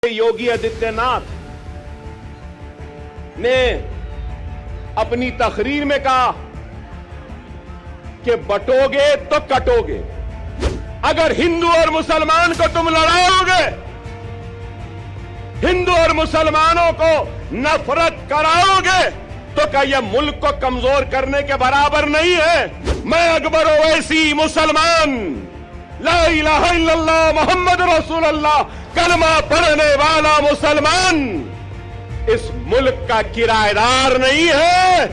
योगी आदित्यनाथ ने अपनी तकरीर में कहा कि बटोगे तो कटोगे। अगर हिंदू और मुसलमान को तुम लड़ाओगे, हिंदू और मुसलमानों को नफरत कराओगे, तो क्या यह मुल्क को कमजोर करने के बराबर नहीं है? मैं अकबर ओवैसी मुसलमान, ला इलाहा इल्लल्लाह मोहम्मद रसूलुल्लाह कलमा पढ़ने वाला मुसलमान इस मुल्क का किराएदार नहीं है।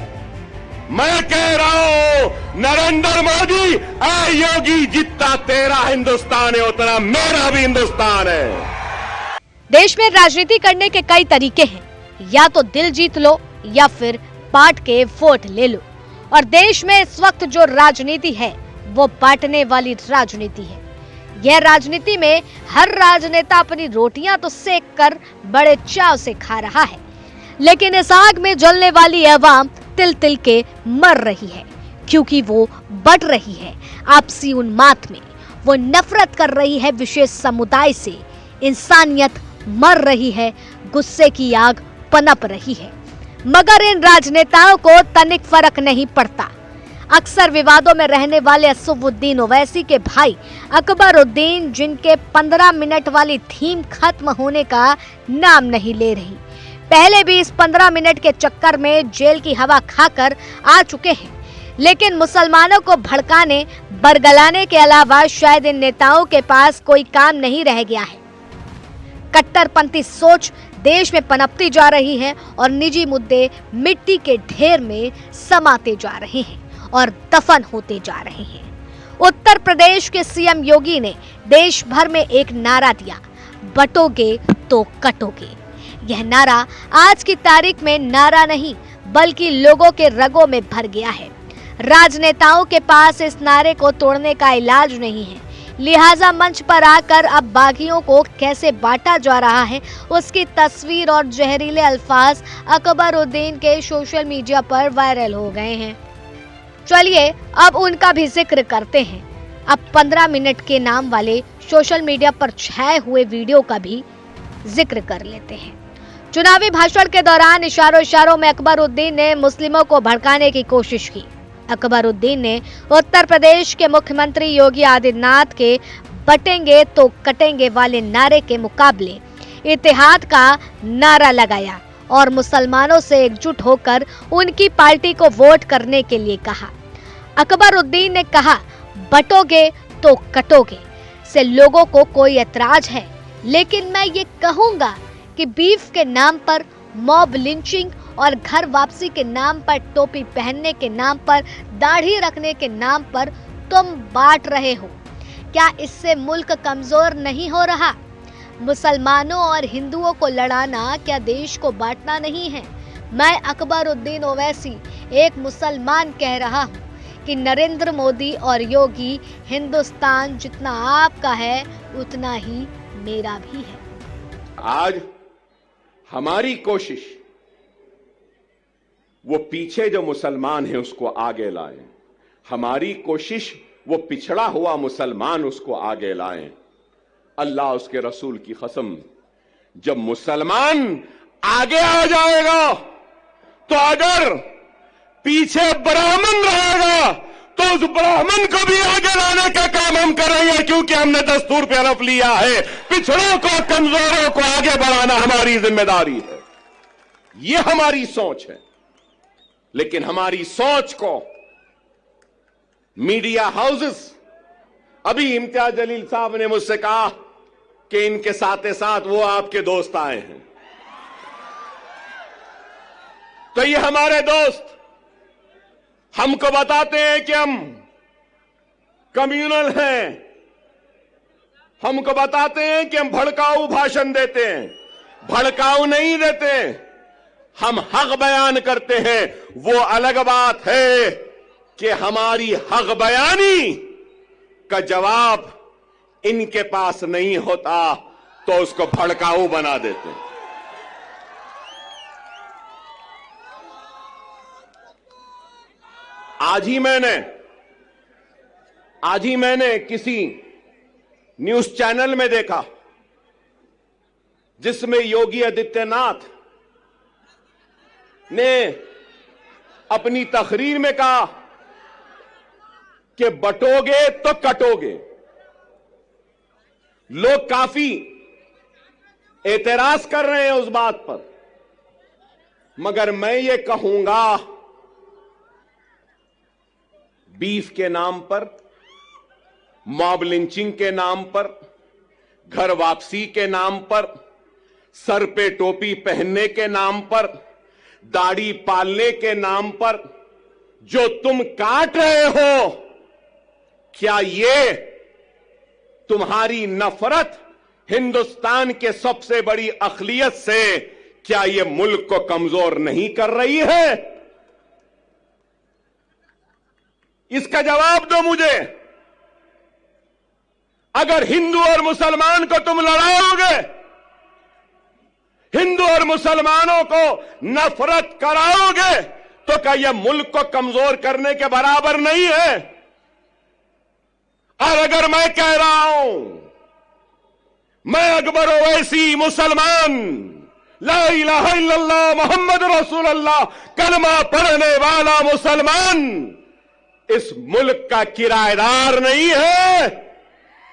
मैं कह रहा हूं नरेंद्र मोदी, ऐ योगी, जितना तेरा हिंदुस्तान है उतना मेरा भी हिंदुस्तान है। देश में राजनीति करने के कई तरीके हैं, या तो दिल जीत लो या फिर बांट के वोट ले लो। और देश में इस वक्त जो राजनीति है वो बांटने वाली राजनीति है। यह राजनीति में हर राजनेता अपनी रोटियां तो सेक कर बड़े चाव से खा रहा है, लेकिन इस आग में जलने वाली अवाम तिल तिल के मर रही है, क्योंकि वो बट रही है आपसी उन्माद में। वो नफरत कर रही है विशेष समुदाय से, इंसानियत मर रही है, गुस्से की आग पनप रही है। मगर इन राजनेताओं को तनिक फर्क नहीं पड़ता। अक्सर विवादों में रहने वाले असदुद्दीन ओवैसी के भाई अकबरुद्दीन, जिनके 15 मिनट वाली थीम खत्म होने का नाम नहीं ले रही, पहले भी इस 15 मिनट के चक्कर में जेल की हवा खाकर आ चुके हैं। लेकिन मुसलमानों को भड़काने, बरगलाने के अलावा शायद इन नेताओं के पास कोई काम नहीं रह गया है। कट्टरपंथी सोच देश में पनपती जा रही है और निजी मुद्दे मिट्टी के ढेर में समाते जा रहे हैं और दफन होते जा रहे हैं। उत्तर प्रदेश के सीएम योगी ने देश भर में एक नारा दिया, बटोगे तो कटोगे। यह नारा आज की तारीख में नारा नहीं बल्कि लोगों के रगों में भर गया है। राजनेताओं के पास इस नारे को तोड़ने का इलाज नहीं है, लिहाजा मंच पर आकर अब बागियों को कैसे बांटा जा रहा है उसकी तस्वीर और जहरीले अल्फाज अकबरुद्दीन के सोशल मीडिया पर वायरल हो गए हैं। चलिए अब उनका भी जिक्र करते हैं। अब 15 मिनट के नाम वाले सोशल मीडिया पर छाए हुए वीडियो का भी जिक्र कर लेते हैं। चुनावी भाषण के दौरान इशारों में अकबरुद्दीन ने मुस्लिमों को भड़काने की कोशिश की। अकबरुद्दीन ने उत्तर प्रदेश के मुख्यमंत्री योगी आदित्यनाथ के बटेंगे तो कटेंगे वाले नारे के मुकाबले इत्तेहाद का नारा लगाया और मुसलमानों से एकजुट होकर उनकी पार्टी को वोट करने के लिए कहा। अकबरुद्दीन ने कहा, बटोगे तो कटोगे से लोगों को कोई ऐतराज है, लेकिन मैं ये कहूंगा कि बीफ के नाम पर मॉब लिंचिंग और घर वापसी के नाम पर, टोपी पहनने के नाम पर, दाढ़ी रखने के नाम पर तुम बांट रहे हो। क्या इससे मुल्क कमजोर नहीं हो रहा? मुसलमानों और हिंदुओं को लड़ाना क्या देश को बांटना नहीं है? मैं अकबरुद्दीन ओवैसी एक मुसलमान कह रहा हूँ कि नरेंद्र मोदी और योगी, हिंदुस्तान जितना आपका है उतना ही मेरा भी है। आज हमारी कोशिश वो पीछे जो मुसलमान है उसको आगे लाएं। हमारी कोशिश वो पिछड़ा हुआ मुसलमान उसको आगे लाएं। अल्लाह उसके रसूल की कसम, जब मुसलमान आगे आ जाएगा तो अगर पीछे ब्राह्मण रहेगा तो उस ब्राह्मण को भी आगे लाने का काम हम करेंगे, क्योंकि हमने दस्तूर पे हलफ लिया है पिछड़ों को, कमजोरों को आगे बढ़ाना हमारी जिम्मेदारी है। ये हमारी सोच है। लेकिन हमारी सोच को मीडिया हाउसेस, अभी इम्तियाज जलील साहब ने मुझसे कहा कि इनके साथ साथ वो आपके दोस्त आए हैं, तो ये हमारे दोस्त हमको बताते हैं कि हम कम्युनल हैं, हमको बताते हैं कि हम भड़काऊ भाषण देते हैं। भड़काऊ नहीं देते, हम हक बयान करते हैं। वो अलग बात है कि हमारी हक बयानी का जवाब इनके पास नहीं होता तो उसको भड़काऊ बना देते हैं। आज ही मैंने किसी न्यूज चैनल में देखा जिसमें योगी आदित्यनाथ ने अपनी तकरीर में कहा कि बटोगे तो कटोगे। लोग काफी एतराज कर रहे हैं उस बात पर, मगर मैं ये कहूंगा, बीफ के नाम पर, मॉब लिंचिंग के नाम पर, घर वापसी के नाम पर, सर पे टोपी पहनने के नाम पर, दाढ़ी पालने के नाम पर जो तुम काट रहे हो, क्या ये तुम्हारी नफरत हिंदुस्तान के सबसे बड़ी अक़लियत से, क्या ये मुल्क को कमजोर नहीं कर रही है? इसका जवाब दो मुझे। अगर हिंदू और मुसलमान को तुम लड़ाओगे, हिंदू और मुसलमानों को नफरत कराओगे, तो क्या यह मुल्क को कमजोर करने के बराबर नहीं है? और अगर मैं कह रहा हूं, मैं अकबर ओवैसी मुसलमान, ला इलाहा इल्लल्लाह मोहम्मद रसूलुल्लाह कलमा पढ़ने वाला मुसलमान, इस मुल्क का किराएदार नहीं है।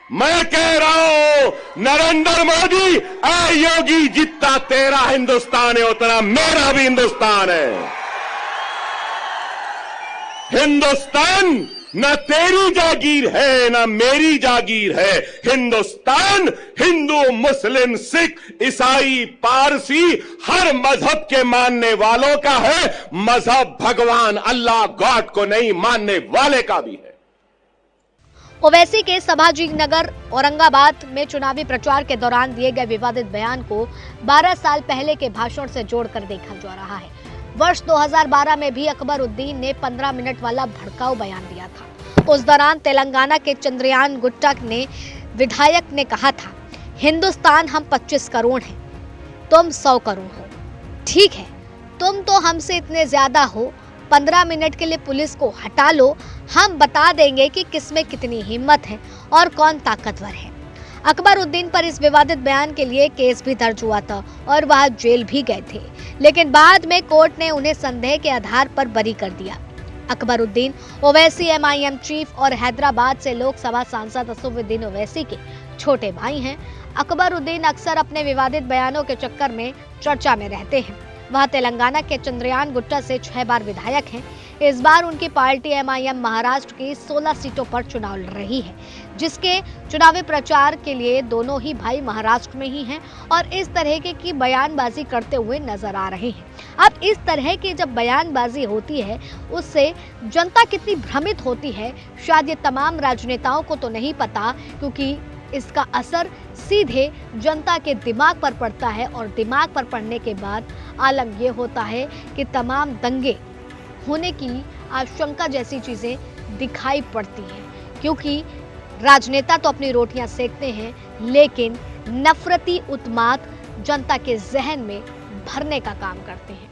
मैं कह रहा हूं, नरेंद्र मोदी, ऐ योगी, जितना तेरा हिंदुस्तान है उतना मेरा भी हिंदुस्तान है। हिंदुस्तान न तेरी जागीर है न मेरी जागीर है। हिंदुस्तान हिंदू, मुस्लिम, सिख, ईसाई, पारसी, हर मजहब के मानने वालों का है। मजहब भगवान अल्लाह गॉड को नहीं मानने वाले का भी है। ओवैसी के सभाजी नगर औरंगाबाद में चुनावी प्रचार के दौरान दिए गए विवादित बयान को 12 साल पहले के भाषण से जोड़कर देखा जा रहा है। वर्ष 2012 में भी अकबर उद्दीन ने 15 मिनट वाला भड़काऊ बयान दिया था। उस दौरान तेलंगाना के चंद्रयान गुट्टा ने विधायक ने कहा था, हिंदुस्तान हम 25 करोड़ हैं, तुम 100 करोड़ हो। ठीक है, तुम तो हमसे इतने ज्यादा हो, 15 मिनट के लिए पुलिस को हटा लो, हम बता देंगे कि किसमें कितनी हिम्मत है और कौन ताकतवर है। अकबर उद्दीन पर इस विवादित बयान के लिए केस भी दर्ज हुआ था और वह जेल भी गए थे, लेकिन बाद में कोर्ट ने उन्हें संदेह के आधार पर बरी कर दिया। अकबर उद्दीन ओवैसी MIM चीफ और हैदराबाद से लोकसभा सांसद असदुद्दीन ओवैसी के छोटे भाई हैं। अकबर उद्दीन अक्सर अपने विवादित बयानों के चक्कर में चर्चा में रहते हैं। वह तेलंगाना के चंद्रयान गुट्टा से 6 बार विधायक हैं। इस बार उनकी पार्टी MIM महाराष्ट्र की 16 सीटों पर चुनाव लड़ रही है, जिसके चुनावी प्रचार के लिए दोनों ही भाई महाराष्ट्र में ही हैं और इस तरह की बयानबाजी करते हुए नजर आ रहे हैं। अब इस तरह की जब बयानबाजी होती है, उससे जनता कितनी भ्रमित होती है, शायद ये तमाम राजनेताओं को तो नहीं पता, क्योंकि इसका असर सीधे जनता के दिमाग पर पड़ता है और दिमाग पर पड़ने के बाद आलम ये होता है कि तमाम दंगे होने की आशंका जैसी चीजें दिखाई पड़ती हैं, क्योंकि राजनेता तो अपनी रोटियां सेकते हैं, लेकिन नफरती उत्माद जनता के जहन में भरने का काम करते हैं।